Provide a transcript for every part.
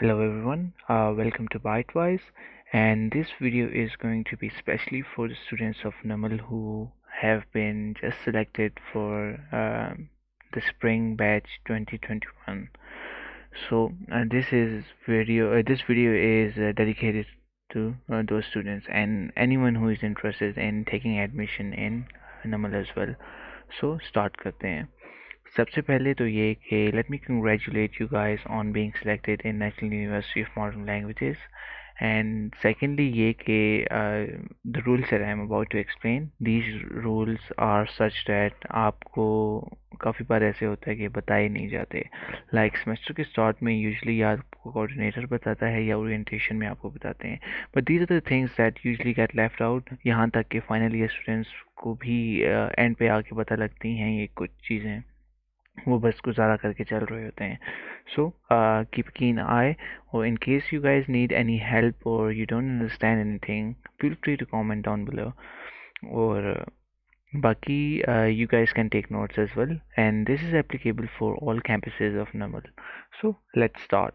Hello everyone, welcome to Bytewise, and this video is going to be specially for the students of NAML who have been just selected for the spring batch 2021. So this video is dedicated to those students and anyone who is interested in taking admission in NAML as well. So start करते हैं. सबसे पहले तो ये कि let me congratulate you guys on being selected in National University of Modern Languages, and secondly ये कि the rules that I'm about to explain, these rules are such that आपको काफ़ी बार ऐसे होता है कि बताए नहीं जाते. लाइक सेमेस्टर के स्टार्ट में यूजुअली या आपको कोऑर्डिनेटर बताता है या ओरिएंटेशन में आपको बताते हैं, but these are the things that usually get left out. यहाँ तक कि फाइनल ईयर स्टूडेंट्स को भी एंड पे आके पता लगती हैं ये कुछ चीज़ें, वो बस गुजारा करके चल रहे होते हैं. सो कीप कीन आई, और in case you guys need any help और you don't understand anything, feel free to comment down below. और बाकी you guys can take notes as well, and this is applicable for all campuses of NAML. So let's start.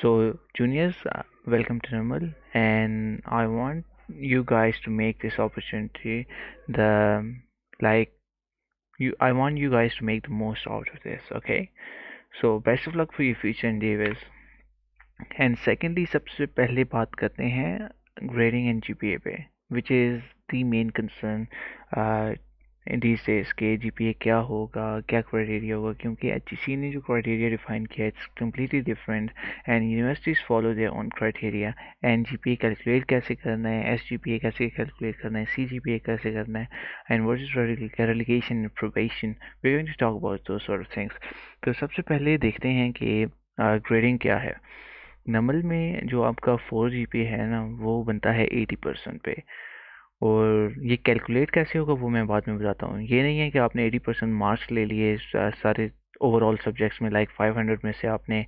So juniors, welcome to NAML, and I want you guys to make this opportunity the like I want you guys to make the most out of this, okay? So best of luck for your future endeavors. And secondly, सबसे पहले बात करते हैं grading and GPA पे, which is the main concern in these days के GPA क्या होगा, क्या criteria होगा, क्योंकि HGC ने जो criteria define किया it's completely different and universities follow their own criteria. and GPA calculate कैसे करना है, SGPA कैसे calculate करना है, CGPA कैसे करना है, and what is relegation and probation. We're going to talk about those sort of things. तो सबसे पहले देखते हैं कि grading क्या है. नमल में जो आपका 4 GPA है ना, वो बनता है 80% पे. और ये कैलकुलेट कैसे होगा वो मैं बाद में बताता हूँ. ये नहीं है कि आपने 80% मार्क्स ले लिए सारे ओवरऑल सब्जेक्ट्स में, लाइक 500 में से आपने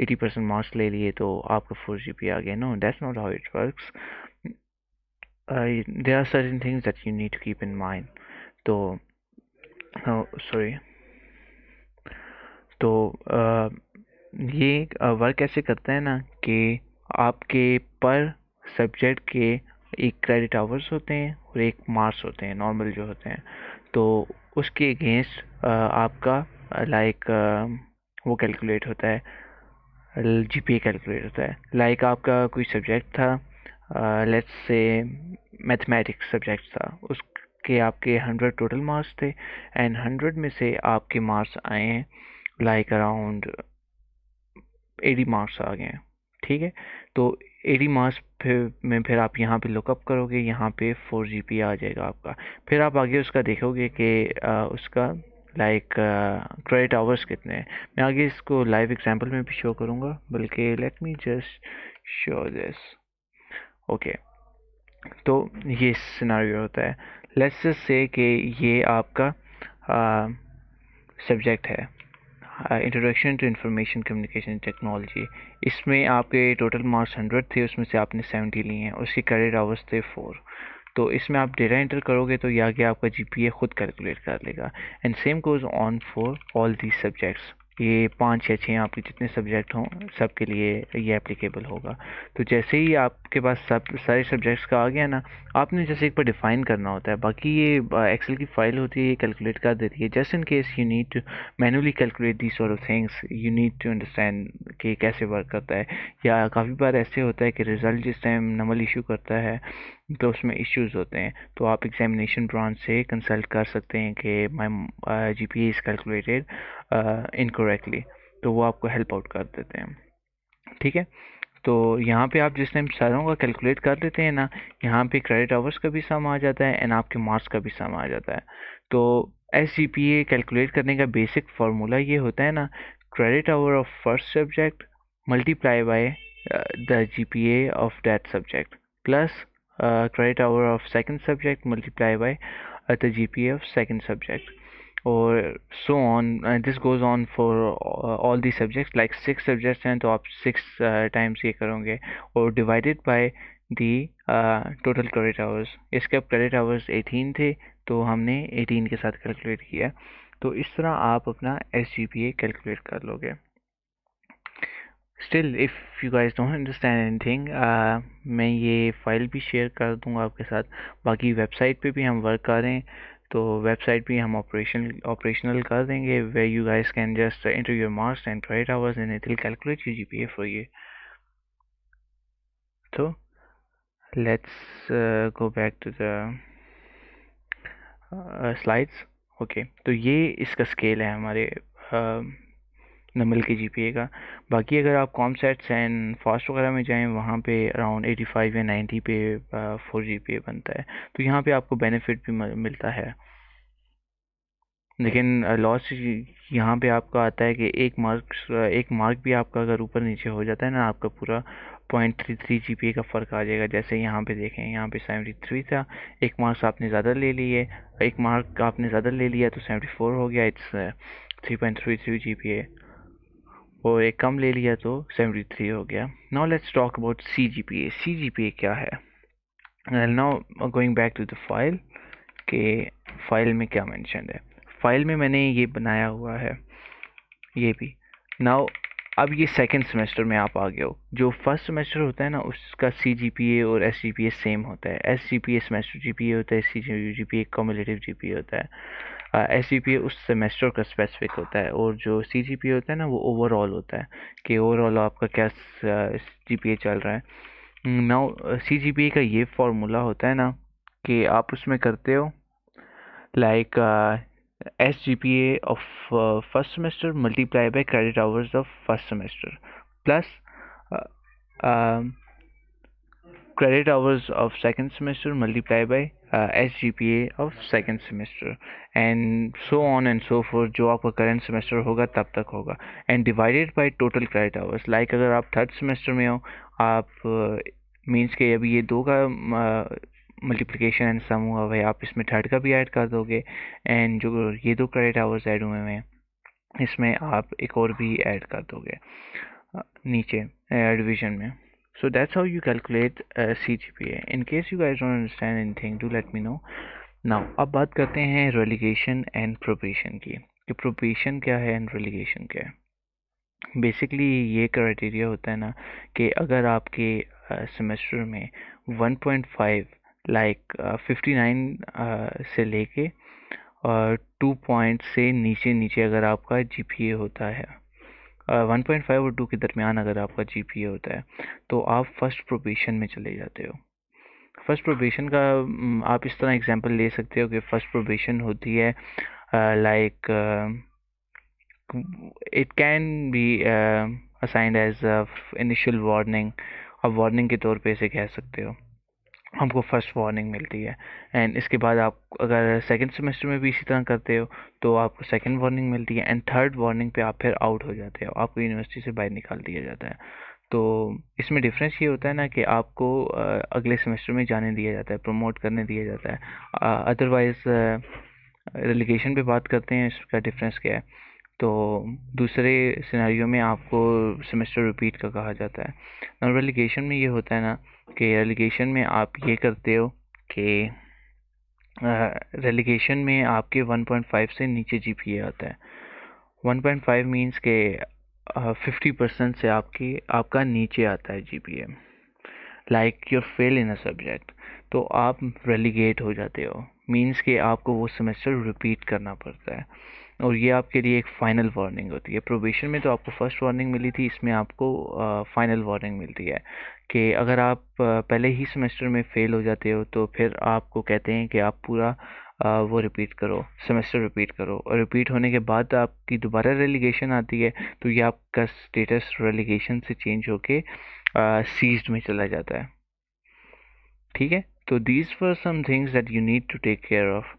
80% मार्क्स ले लिए तो आपका 4 GPA आ गया. No, that's not how it works. There are certain things that you need to keep in mind. तो सॉरी, तो ये वर्क कैसे करता है ना कि आपके पर सब्जेक्ट के एक क्रेडिट आवर्स होते हैं और एक मार्क्स होते हैं नॉर्मल जो होते हैं. तो उसके अगेंस्ट आपका लाइक वो कैलकुलेट होता है, GPA कैलकुलेट होता है. लाइक आपका कोई सब्जेक्ट था, लेट्स से मैथमेटिक्स सब्जेक्ट था, उसके आपके 100 टोटल मार्क्स थे एंड 100 में से आपके मार्क्स आए हैं लाइक अराउंड 80 मार्क्स आ गए हैं. ठीक है, तो 80 मार्क्स फिर आप यहाँ पे लुकअप करोगे, यहाँ पे 4 GPA आ जाएगा आपका. फिर आप आगे उसका देखोगे कि उसका लाइक क्रेडिट आवर्स कितने हैं. मैं आगे इसको लाइव एग्जांपल में भी शो करूँगा, बल्कि let me just show this. Okay, तो ये सिनारियो होता है. लेट्स जस्ट से कि ये आपका सब्जेक्ट है introduction to information communication technology. इसमें आपके टोटल मार्क्स 100 थे, उसमें से आपने 70 लिए हैं, उसके क्रेडिट आवर्स थे 4. तो इसमें आप डेटा एंटर करोगे तो ये आगे आपका GPA खुद कैलकुलेट कर लेगा. And same goes on for all these subjects. ये 5 या 6 आपके जितने सब्जेक्ट हों सब के लिए ये एप्लीकेबल होगा. तो जैसे ही आपके पास सब सारे सब्जेक्ट्स का आ गया ना, आपने जैसे एक बार डिफ़ाइन करना होता है, बाकी ये एक्सेल की फ़ाइल होती है, ये कैलकुलेट कर देती है. Just in case you need to manually calculate the sort of things, you need to understand कि कैसे वर्क करता है. या काफ़ी बार ऐसे होता है कि रिज़ल्ट जिस टाइम नमल इशू करता है तो उसमें इश्यूज़ होते हैं, तो आप एग्जामिनेशन ब्रांच से कंसल्ट कर सकते हैं कि माई GPA इज़ कैलकुलेटेड इनकरेक्टली, तो वो आपको हेल्प आउट कर देते हैं. ठीक है, तो यहाँ पे आप जिस टाइम सारों का कैलकुलेट कर लेते हैं ना, यहाँ पे क्रेडिट आवर्स का भी सम आ जाता है एंड आपके मार्क्स का भी सम आ जाता है. तो SGPA कैलकुलेट करने का बेसिक फार्मूला ये होता है ना, credit hour of first subject multiply by the GPA of that subject plus credit hour of second subject multiplied by the GPA of second subject, or so on. This goes on for all the subjects. Like 6 subjects हैं तो आप 6 times ये करोगे, और divided by the total credit hours. इसके अब credit hours 18 थे तो हमने 18 के साथ कैलकुलेट किया. तो इस तरह आप अपना SGPA कैलकुलेट कर लोगे. Still if you guys don't understand anything, मैं ये फ़ाइल भी शेयर कर दूंगा आपके साथ। बाकी वेबसाइट पे भी हम वर्क कर रहे हैं, तो वेबसाइट भी हम ऑपरेशनल कर देंगे, where you guys can just enter your marks and credit hours and it will calculate your GPA for you. So let's go back to the slides. Okay, तो ये इसका स्केल है हमारे नमल के जीपीए का। बाकी अगर आप कॉमसेट्स एंड फास्ट वगैरह में जाएं, वहाँ पे अराउंड 85 या 90 पे 4 जीपीए बनता है, तो यहाँ पे आपको बेनिफिट भी मिलता है। लेकिन लॉस यहाँ पे आपका आता है कि एक मार्क भी आपका अगर ऊपर नीचे हो जाता है ना, आपका पूरा 0.33 जीपीए का फ़र्क आ जाएगा। जैसे यहाँ पे देखें, यहाँ पे 73 था, एक मार्क्स आपने ज़्यादा ले लिए, एक मार्क आपने ज़्यादा ले लिया तो 74 हो गया, इट्स 3.33 जीपीए, और एक कम ले लिया तो 73 हो गया। Now let's talk about C GPA. C GPA क्या है? Now going back to the file, के फाइल में क्या मेंशन है। फाइल में मैंने ये बनाया हुआ है, ये भी। नाउ अब ये सेकंड सेमेस्टर में आप आ गए हो। जो फर्स्ट सेमेस्टर होता है ना, उसका सी जीपीए और एस जीपीए सेम होता है। एस जीपीए सेमेस्टर जीपीए होता है, सी जीपीए कम्युलेटिव जीपीए होता है। एस जीपीए उस सेमेस्टर का स्पेसिफिक होता है, और जो सी जीपीए होता है ना, वो ओवरऑल होता है कि ओवरऑल आपका क्या जीपीए चल रहा है। नाउ सी जीपीए का ये फॉर्मूला होता है ना, कि आप उसमें करते हो like SGPA of first semester multiply by credit hours of first semester plus credit hours of second semester multiply by SGPA of second semester and so on and so forth, जो आपका करंट सेमेस्टर होगा तब तक होगा, and divided by total credit hours. Like अगर आप third semester में हो, आप मीन्स के अभी ये दो का मल्टीप्लिकेशन एंड सम हुआ हुआ है, आप इसमें थर्ड का भी ऐड कर दोगे, एंड जो ये दो क्रेडिट आवर्स ऐड हुए हैं इसमें आप एक और भी ऐड कर दोगे नीचे डिवीजन में। So that's how you calculate CGPA. In case you guys don't understand anything, do let me know. Now, अब बात करते हैं relegation and probation की, कि probation क्या है and relegation क्या है। बेसिकली ये क्राइटेरिया होता है ना, कि अगर आपके सेमेस्टर में 1.5 लाइक 59 से लेके और 2 पॉइंट से नीचे नीचे अगर आपका जीपीए होता है, 1.5 और 2 के दरमियान अगर आपका जीपीए होता है, तो आप फर्स्ट प्रोबेशन में चले जाते हो। फर्स्ट प्रोबेशन का आप इस तरह एग्जांपल ले सकते हो कि फर्स्ट प्रोबेशन होती है like it can be assigned as initial warning. अब वार्निंग के तौर पे इसे कह सकते हो, हमको फर्स्ट वार्निंग मिलती है, एंड इसके बाद आप अगर सेकंड सेमेस्टर में भी इसी तरह करते हो तो आपको सेकंड वार्निंग मिलती है, एंड थर्ड वार्निंग पे आप फिर आउट हो जाते हो, आपको यूनिवर्सिटी से बाहर निकाल दिया जाता है। तो इसमें डिफरेंस ये होता है ना, कि आपको अगले सेमेस्टर में जाने दिया जाता है, प्रमोट करने दिया जाता है। अदरवाइज़ रेलिगेशन पे बात करते हैं, इसका डिफरेंस क्या है। तो दूसरे सिनेरियो में आपको सेमेस्टर रिपीट का कहा जाता है। और रेलिगेशन में ये होता है ना, कि रेलिगेशन में आप ये करते हो कि रेलिगेशन में आपके 1.5 से नीचे जीपीए आता है। 1.5 मीन्स के 50% से आपका नीचे आता है GPA, like your fail in a subject, तो आप रेलिगेट हो जाते हो। मीन्स कि आपको वो सेमेस्टर रिपीट करना पड़ता है, और ये आपके लिए एक फ़ाइनल वार्निंग होती है। प्रोबेशन में तो आपको फर्स्ट वार्निंग मिली थी, इसमें आपको फ़ाइनल वार्निंग मिलती है कि अगर आप पहले ही सेमेस्टर में फ़ेल हो जाते हो, तो फिर आपको कहते हैं कि आप पूरा वो रिपीट करो, सेमेस्टर रिपीट करो, और रिपीट होने के बाद आपकी दोबारा रेलिगेशन आती है, तो ये आपका स्टेटस रेलिगेशन से चेंज होके सीज्ड में चला जाता है। ठीक है, तो these were some things that you need to take care of.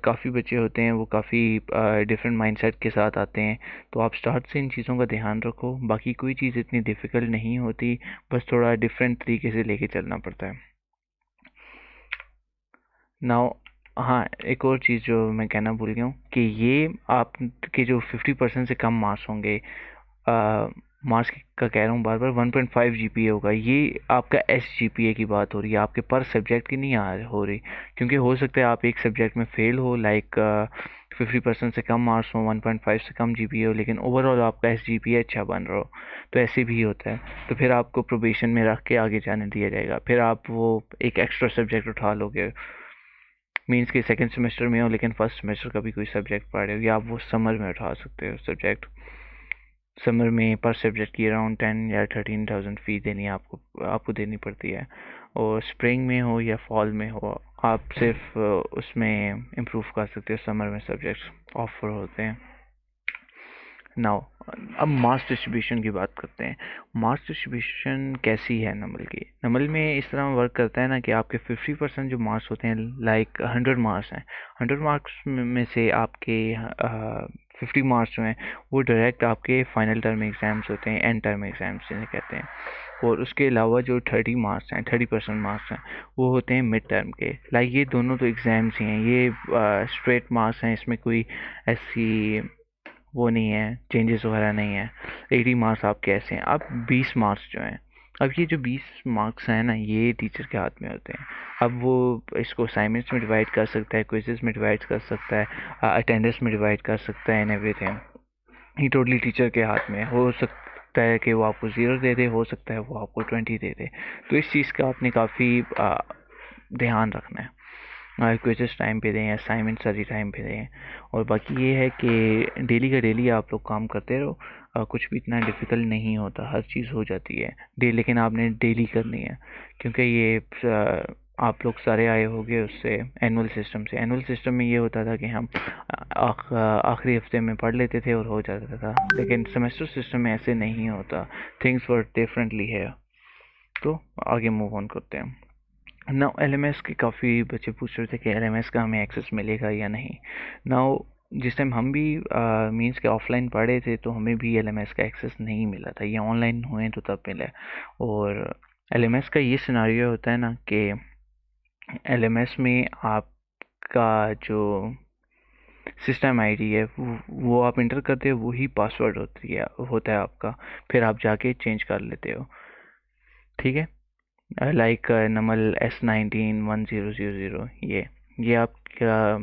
काफ़ी बच्चे होते हैं, वो काफ़ी डिफरेंट माइंडसेट के साथ आते हैं, तो आप स्टार्ट से इन चीज़ों का ध्यान रखो। बाकी कोई चीज़ इतनी डिफ़िकल्ट नहीं होती, बस थोड़ा डिफरेंट तरीके से लेके चलना पड़ता है। नाउ हाँ, एक और चीज़ जो मैं कहना भूल गया हूँ, कि ये आपके जो 50% से कम मार्क्स होंगे, मार्क्स का कह रहा हूँ बार बार, 1.5 जीपीए होगा, ये आपका एस जीपीए की बात हो रही है, आपके पर सब्जेक्ट की नहीं हो रही। क्योंकि हो सकता है आप एक सब्जेक्ट में फ़ेल हो, लाइक 50% से कम मार्क्स हो, 1.5 से कम GPA हो, लेकिन ओवरऑल आपका SGPA अच्छा बन रहा हो, तो ऐसे भी होता है। तो फिर आपको प्रोबेशन में रख के आगे जाने दिया जाएगा। फिर आप वो एक एक्स्ट्रा सब्जेक्ट उठा लोगे, मीन्स कि सेकंड सेमेस्टर में हो लेकिन फर्स्ट सेमेस्टर का भी कोई सब्जेक्ट पढ़ रहे हो, या आप वो समर में उठा सकते हो सब्जेक्ट। समर में पर सब्जेक्ट की अराउंड 10 या 13,000 फ़ी देनी है आपको देनी पड़ती है। और स्प्रिंग में हो या फॉल में हो, आप सिर्फ उसमें इम्प्रूव कर सकते हो। समर में सब्जेक्ट्स ऑफर होते हैं। नाउ अब मास डिस्ट्रीब्यूशन की बात करते हैं। मास डिस्ट्रीब्यूशन कैसी है नमल की? नमल में इस तरह वर्क करता है ना कि आपके 50% जो मार्क्स होते हैं, लाइक 100 मार्क्स हैं, 100 मार्क्स में से आपके 50 मार्क्स जो हैं वो डायरेक्ट आपके फाइनल टर्म एग्ज़ाम्स होते हैं, एंड टर्म एग्ज़ाम्स जिन्हें कहते हैं। और उसके अलावा जो 30 मार्क्स हैं, 30% मार्क्स हैं, वो होते हैं मिड टर्म के। लाइक ये दोनों तो एग्ज़ाम्स ही हैं, ये स्ट्रेट मार्क्स हैं, इसमें कोई ऐसी वो नहीं है, चेंजेस वगैरह नहीं है। 80 मार्क्स आपके ऐसे हैं। अब 20 मार्क्स जो हैं, अब ये जो 20 मार्क्स हैं ना, ये टीचर के हाथ में होते हैं। अब वो इसको असाइनमेंट्स में डिवाइड कर सकता है, क्विज़ेस में डिवाइड कर सकता है, अटेंडेंस में डिवाइड कर सकता है, एंड एवरीथिंग। ये टोटली टीचर के हाथ में है। हो सकता है कि वो आपको 0 दे दे, हो सकता है वो आपको 20 दे दे। तो इस चीज़ का आपने काफ़ी ध्यान रखना है। क्विज़ेस टाइम पे दें, असाइनमेंट सारी टाइम पे दें। और बाकी ये है कि डेली का डेली आप लोग काम करते रहो। कुछ भी इतना डिफ़िकल्ट नहीं होता, हर चीज़ हो जाती है लेकिन आपने डेली करनी है। क्योंकि ये आप लोग सारे आए होंगे उससे, एनुअल सिस्टम से। एनुअल सिस्टम में ये होता था कि हम आखिरी हफ्ते में पढ़ लेते थे और हो जाता था, लेकिन सेमेस्टर सिस्टम में ऐसे नहीं होता। थिंग्स वर डिफरेंटली है। तो आगे मूव ऑन करते हैं। नाउ LMS के काफ़ी बच्चे पूछ रहे थे कि LMS का हमें एक्सेस मिलेगा या नहीं। नाउ जिस टाइम हम भी मींस के ऑफलाइन पढ़े थे तो हमें भी LMS का एक्सेस नहीं मिला था, ये ऑनलाइन हुए तो तब मिला। और LMS का ये सिनारियो होता है ना कि LMS में आपका जो सिस्टम आईडी है वो आप इंटर करते हो, वही पासवर्ड होता है आपका। फिर आप जाके चेंज कर लेते हो, ठीक है। लाइक नमल S191000, ये आपका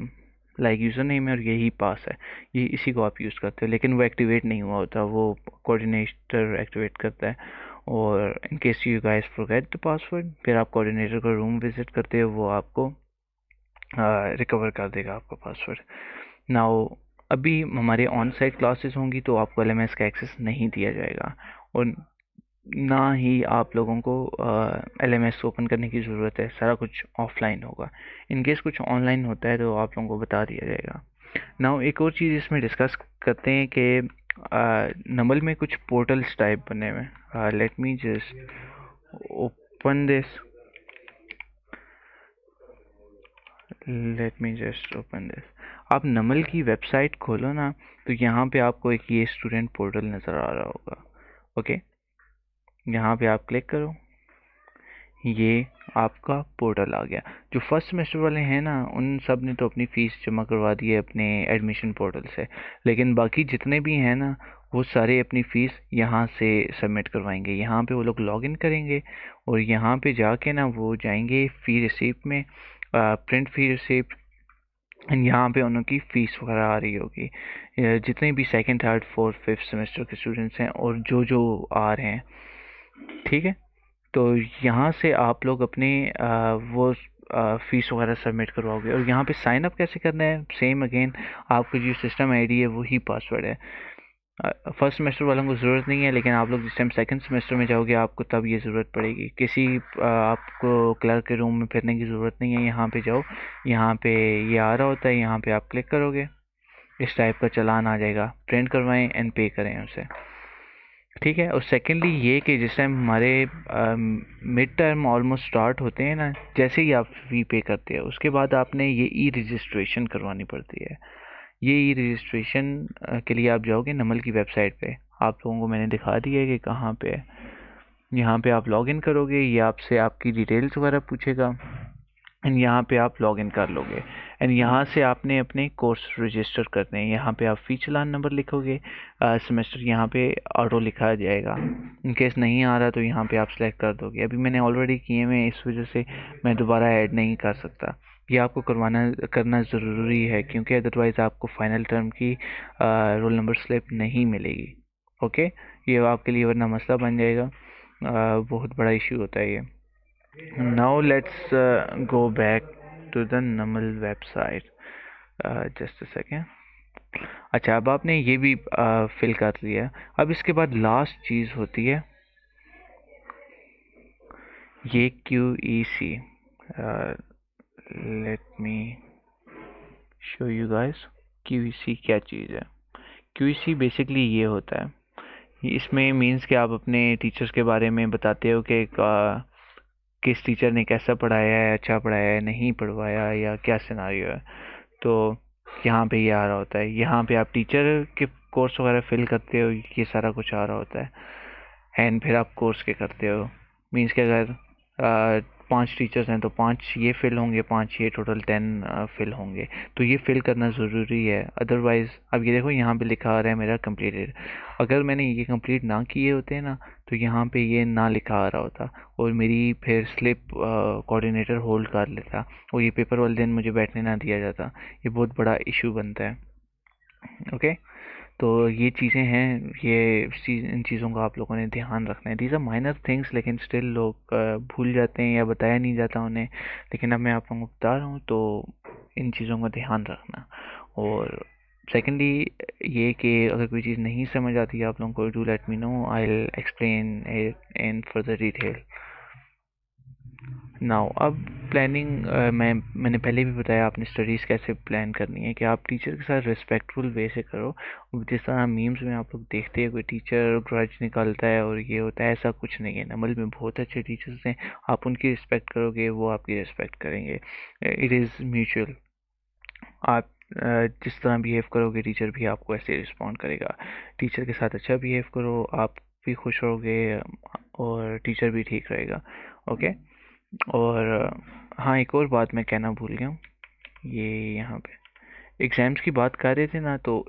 लाइक यूज़र नेम है और यही पास है, ये इसी को आप यूज़ करते हो। लेकिन वो एक्टिवेट नहीं हुआ होता, वो कोऑर्डिनेटर एक्टिवेट करता है। और in case you guys forget the password, फिर आप कोऑर्डिनेटर का रूम विजिट करते हो, वो आपको रिकवर कर देगा आपका पासवर्ड। नाउ अभी हमारे ऑन साइट क्लासेस होंगी तो आपको LMS का एक्सेस नहीं दिया जाएगा, और ना ही आप लोगों को LMS ओपन करने की ज़रूरत है। सारा कुछ ऑफलाइन होगा। इन केस कुछ ऑनलाइन होता है तो आप लोगों को बता दिया जाएगा। नाउ एक और चीज़ इसमें डिस्कस करते हैं कि नमल में कुछ पोर्टल्स टाइप बने हुए हैं। Let me just open this आप नमल की वेबसाइट खोलो ना, तो यहाँ पे आपको एक ये स्टूडेंट पोर्टल नज़र आ रहा होगा। ओके, यहाँ पे आप क्लिक करो, ये आपका पोर्टल आ गया। जो फर्स्ट सेमेस्टर वाले हैं ना, उन सब ने तो अपनी फ़ीस जमा करवा दी है अपने एडमिशन पोर्टल से, लेकिन बाकी जितने भी हैं ना, वो सारे अपनी फ़ीस यहाँ से सबमिट करवाएंगे। यहाँ पे वो लोग लॉगिन करेंगे और यहाँ पे जाके ना वो जाएंगे फ़ी रिसीप्ट में, प्रिंट फ़ी रिसीप्ट, यहाँ पे उनकी फ़ीस वगैरह आ रही होगी। जितने भी second, third, fourth, fifth semester के स्टूडेंट्स हैं और जो आ रहे हैं, ठीक है। तो यहाँ से आप लोग अपने वो फ़ीस वगैरह सबमिट करवाओगे। और यहाँ पे साइन अप कैसे करना है, सेम अगेन आपका जो सिस्टम आईडी है वही पासवर्ड है। फर्स्ट सेमेस्टर वालों को ज़रूरत नहीं है, लेकिन आप लोग जिस टाइम सेकंड सेमेस्टर में जाओगे आपको तब ये ज़रूरत पड़ेगी। किसी आपको क्लर्क के रूम में फिरने की ज़रूरत नहीं है। यहाँ पे जाओ, यहाँ पे ये आ रहा होता है, यहाँ पे आप क्लिक करोगे, इस टाइप का चालान आ जाएगा, प्रिंट करवाएं एंड पे करें उसे, ठीक है। और सेकेंडली ये कि जिस टाइम हमारे मिड टर्म ऑलमोस्ट स्टार्ट होते हैं ना, जैसे ही आप फ़ी पे करते हैं उसके बाद आपने ये रजिस्ट्रेशन करवानी पड़ती है। ये रजिस्ट्रेशन के लिए आप जाओगे नमल की वेबसाइट पे, आप लोगों को मैंने दिखा दिया है कि कहाँ पे है। यहाँ पे आप लॉगिन करोगे, ये आपसे आपकी डिटेल्स वगैरह पूछेगा एंड यहाँ पे आप लॉगिन कर लोगे। एंड यहाँ से आपने अपने कोर्स रजिस्टर करने हैं। यहाँ पे आप फ़ी चालान नंबर लिखोगे, सेमेस्टर यहाँ पे ऑटो लिखा जाएगा। इन केस नहीं आ रहा तो यहाँ पे आप सेलेक्ट कर दोगे। अभी मैंने ऑलरेडी किए हुए, इस वजह से मैं दोबारा ऐड नहीं कर सकता। ये आपको करना ज़रूरी है, क्योंकि अदरवाइज़ आपको फाइनल टर्म की रोल नंबर स्लिप नहीं मिलेगी। ओके, ये आपके लिए वरना मसला बन जाएगा, बहुत बड़ा इशू होता है ये। Now let's go back to the नमल वेबसाइट। Just a second. अच्छा, अब आपने ये भी फिल कर लिया। अब इसके बाद लास्ट चीज़ होती है ये QEC। Let me show you guys QEC क्या चीज़ है। QEC बेसिकली ये होता है, इसमें मीन्स कि आप अपने टीचर्स के बारे में बताते हो कि किस टीचर ने कैसा पढ़ाया है, अच्छा पढ़ाया है, नहीं पढ़वाया, या क्या सिनारियो है। तो यहाँ पे ये आ रहा होता है, यहाँ पे आप टीचर के कोर्स वगैरह फिल करते हो, ये सारा कुछ आ रहा होता है। एंड फिर आप कोर्स के करते हो, मीन्स कि अगर 5 टीचर्स हैं तो 5 ये फिल होंगे, 5 ये, टोटल 10 फिल होंगे। तो ये फिल करना ज़रूरी है, अदरवाइज़ अब ये देखो यहाँ पे लिखा आ रहा है मेरा कंप्लीटेड। अगर मैंने ये कंप्लीट ना किए होते ना तो यहाँ पे ये ना लिखा आ रहा होता, और मेरी फिर स्लिप कोऑर्डिनेटर होल्ड कर लेता, और ये पेपर वाले दिन मुझे बैठने ना दिया जाता। ये बहुत बड़ा इशू बनता है। ओके, तो ये चीज़ें हैं, इन चीज़ों का आप लोगों ने ध्यान रखना है। दीज आर माइनर थिंग्स, लेकिन स्टिल लोग भूल जाते हैं या बताया नहीं जाता उन्हें। लेकिन अब मैं आप लोगों को बता रहा हूँ, तो इन चीज़ों का ध्यान रखना। और सेकेंडली ये कि अगर कोई चीज़ नहीं समझ आती है आप लोगों को, do let me know, I will explain it in further detail. Now अब प्लानिंग, मैंने पहले भी बताया आपने स्टडीज़ कैसे प्लान करनी है, कि आप टीचर के साथ रिस्पेक्टफुल वे से करो। जिस तरह मीम्स में आप लोग देखते हैं कोई टीचर ग्रज निकालता है और ये होता है, ऐसा कुछ नहीं है। नमल में बहुत अच्छे टीचर्स हैं, आप उनकी रिस्पेक्ट करोगे, वो आपकी रिस्पेक्ट करेंगे। It is mutual. आप जिस तरह बिहेव करोगे, टीचर भी आपको ऐसे रिस्पॉन्ड करेगा। टीचर के साथ अच्छा बिहेव करो, आप भी खुश रहोगे और टीचर भी ठीक रहेगा। ओके। और हाँ, एक और बात मैं कहना भूल गया हूँ, ये यहाँ पे एग्ज़ाम्स की बात कर रहे थे ना, तो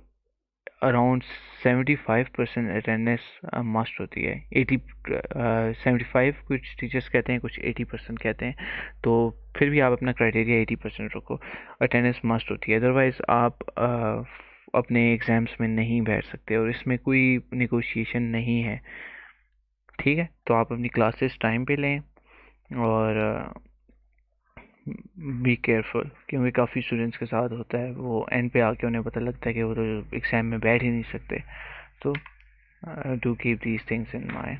अराउंड 75% अटेंडेंस मस्ट होती है। 75 कुछ टीचर्स कहते हैं, कुछ 80% कहते हैं। तो फिर भी आप अपना क्राइटेरिया 80% रखो, अटेंडेंस मस्ट होती है, अदरवाइज़ आप अपने एग्ज़ाम्स में नहीं बैठ सकते, और इसमें कोई निगोशिएशन नहीं है। ठीक है, तो आप अपनी क्लासेस टाइम पे लें, और बी केयरफुल, क्योंकि काफ़ी स्टूडेंट्स के साथ होता है, वो एंड पे आके उन्हें पता लगता है कि वो तो एग्ज़ाम में बैठ ही नहीं सकते। तो do keep these things in mind.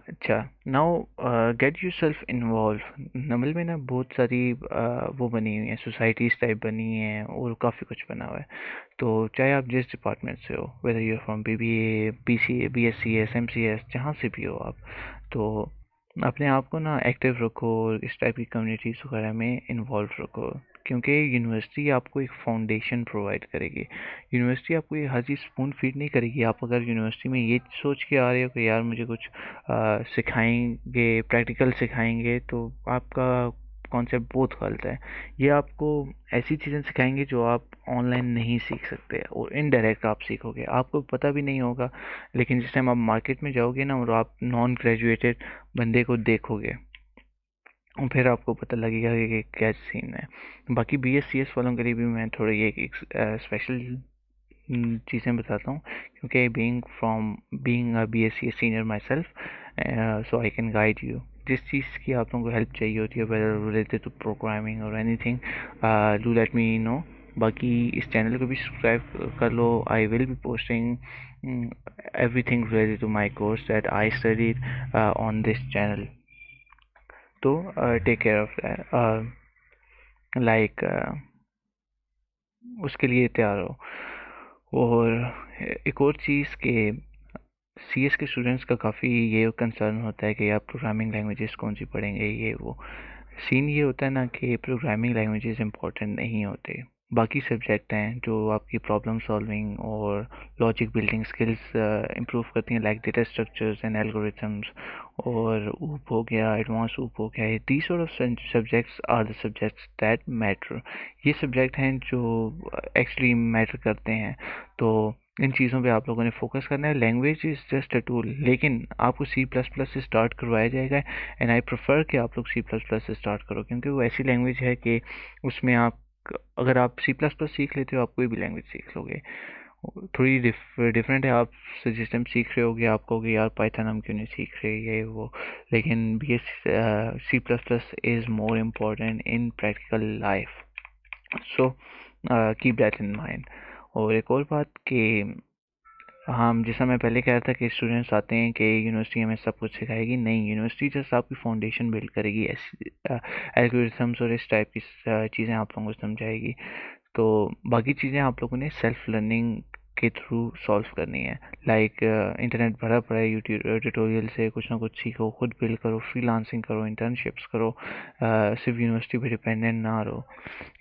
अच्छा, now get yourself involve. नमल में ना बहुत सारी वो बनी हुई हैं, सोसाइटीज़ टाइप बनी हैं, और काफ़ी कुछ बना हुआ है। तो चाहे आप जिस डिपार्टमेंट से हो, whether you from BBA, BCA, BScs, MCS, जहाँ से भी हो आप, तो अपने आप को ना एक्टिव रखो, और इस टाइप की कम्युनिटीज़ वगैरह में इन्वॉल्व रखो, क्योंकि यूनिवर्सिटी आपको एक फाउंडेशन प्रोवाइड करेगी। यूनिवर्सिटी आपको ये हर चीज़ स्पून फीड नहीं करेगी। आप अगर यूनिवर्सिटी में ये सोच के आ रहे हो कि यार मुझे कुछ सिखाएंगे, प्रैक्टिकल सिखाएंगे, तो आपका कॉन्सेप्ट बहुत गलत है। ये आपको ऐसी चीज़ें सिखाएंगे जो आप ऑनलाइन नहीं सीख सकते, और इनडायरेक्ट आप सीखोगे, आपको पता भी नहीं होगा। लेकिन जिस टाइम आप मार्केट में जाओगे ना, और आप नॉन ग्रेजुएटेड बंदे को देखोगे, और फिर आपको पता लगेगा कि क्या सीन है। बाकी BScs वालों के लिए भी मैं थोड़ी एक स्पेशल चीज़ें बताता हूँ, क्योंकि being a BScs senior my self, so I can guide you. जिस चीज़ की आप लोगों को हेल्प चाहिए होती है, वेदर रिलेटेड टू प्रोग्रामिंग और anything, do let me know. बाकी इस चैनल को भी सब्सक्राइब कर लो। I will be posting everything related to my course that I studied on this channel. तो take care of that, like उसके लिए तैयार हो। और एक और चीज़ के CS के स्टूडेंट्स का काफ़ी ये कंसर्न होता है कि आप प्रोग्रामिंग लैंग्वेजेस कौन सी पढ़ेंगे, ये वो। सीन ये होता है ना कि प्रोग्रामिंग लैंग्वेजेस इंपॉर्टेंट नहीं होते, बाकी सब्जेक्ट हैं जो आपकी प्रॉब्लम सॉल्विंग और लॉजिक बिल्डिंग स्किल्स इंप्रूव करती हैं, like data structures and algorithms, और ऊप हो गया, एडवांस ऊप हो गया। These sort of subjects are the subjects that matter. ये सब्जेक्ट हैं जो एक्चुअली मैटर करते हैं। तो इन चीज़ों पे आप लोगों ने फोकस करना है। Language is just a tool, लेकिन आपको सी प्लस प्लस से स्टार्ट करवाया जाएगा। एंड आई प्रेफर कि आप लोग सी प्लस प्लस से स्टार्ट करो, क्योंकि वो ऐसी लैंग्वेज है कि उसमें आप, अगर आप सी प्लस प्लस सीख लेते हो आप कोई भी लैंग्वेज सीख लोगे। थोड़ी डिफरेंट है, आप सिस्टम सीख रहे होगे, आप कहोगे यार पाइथन हम क्यों नहीं सीख रहे ये वो, लेकिन B S C plus plus is more important in practical life. So keep that in mind. और एक और बात कि हम, जैसा मैं पहले कह रहा था कि स्टूडेंट्स आते हैं कि यूनिवर्सिटी हमें सब कुछ सिखाएगी, नहीं, यूनिवर्सिटी जस्ट आपकी फाउंडेशन बिल्ड करेगी, ऐसी एल्गोरिथम्स और इस टाइप की चीज़ें आप लोगों को समझाएगी। तो बाकी चीज़ें आप लोगों ने सेल्फ लर्निंग के थ्रू सॉल्व करनी है। लाइक इंटरनेट भरा पड़ा है, यूट्यूब ट्यूटोरियल से कुछ ना कुछ सीखो, खुद बिल्ड करो, फ्रीलांसिंग करो, इंटर्नशिप्स करो, सिर्फ यूनिवर्सिटी पे डिपेंडेंट ना रहो।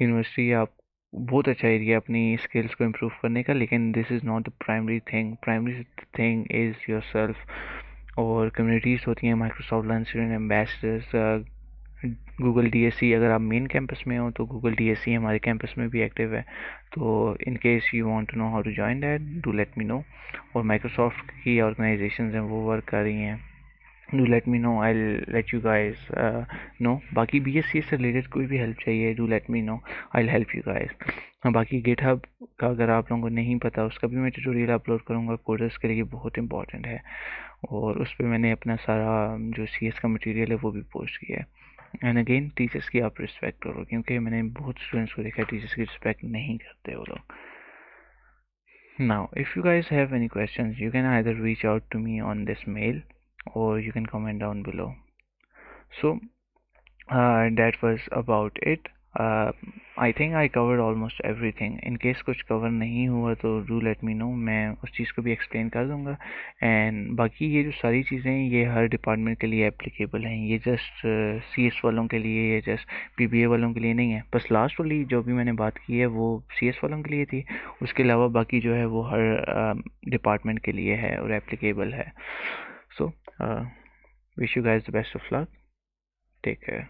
यूनिवर्सिटी आप बहुत अच्छा एरिया अपनी स्किल्स को इम्प्रूव करने का, लेकिन this is not the primary thing. Primary thing is your self. और कम्युनिटीज़ होती हैं, Microsoft learn student ambassadors, Google DSC, अगर आप मेन कैंपस में हो तो गूगल डीएससी हमारे कैंपस में भी एक्टिव है। तो in case you want to know how to join that, do let me know. और माइक्रोसॉफ्ट की ऑर्गेनाइजेशंस हैं वो वर्क कर रही हैं, do let me know, I let you guys know. बाकी बीएससी से रिलेटेड कोई भी हेल्प चाहिए, do let me know, I help you guys. हाँ, बाकी गिटहब का अगर आप लोगों को नहीं पता, उसका भी मैं ट्यूटोरियल अपलोड करूँगा, कोडर्स के लिए बहुत इंपॉर्टेंट है। और उस पर मैंने अपना सारा जो सीएस का मटेरियल है वो भी पोस्ट किया है। एंड अगेन, टीचर्स की आप रिस्पेक्ट करो, क्योंकि मैंने बहुत स्टूडेंट्स को देखा है टीचर्स की रिस्पेक्ट नहीं करते वो लोग। Now if you guys have any questions, you can either reach out to me on this mail or you can comment down below. So that was about it. I think I covered almost everything. In case कुछ cover नहीं हुआ तो do let me know, मैं उस चीज़ को भी explain कर दूंगा। एंड बाकी ये जो सारी चीज़ें हैं ये हर डिपार्टमेंट के लिए एप्लीकेबल हैं, ये जस्ट सीएस वालों के लिए, ये जस्ट पीबीए वालों के लिए नहीं है। बस लास्ट वाली जो भी मैंने बात की है वो सीएस वालों के लिए थी, उसके अलावा बाकी जो है वो हर डिपार्टमेंट के लिए है और एप्लीकेबल है। So wish you guys the best of luck, take care.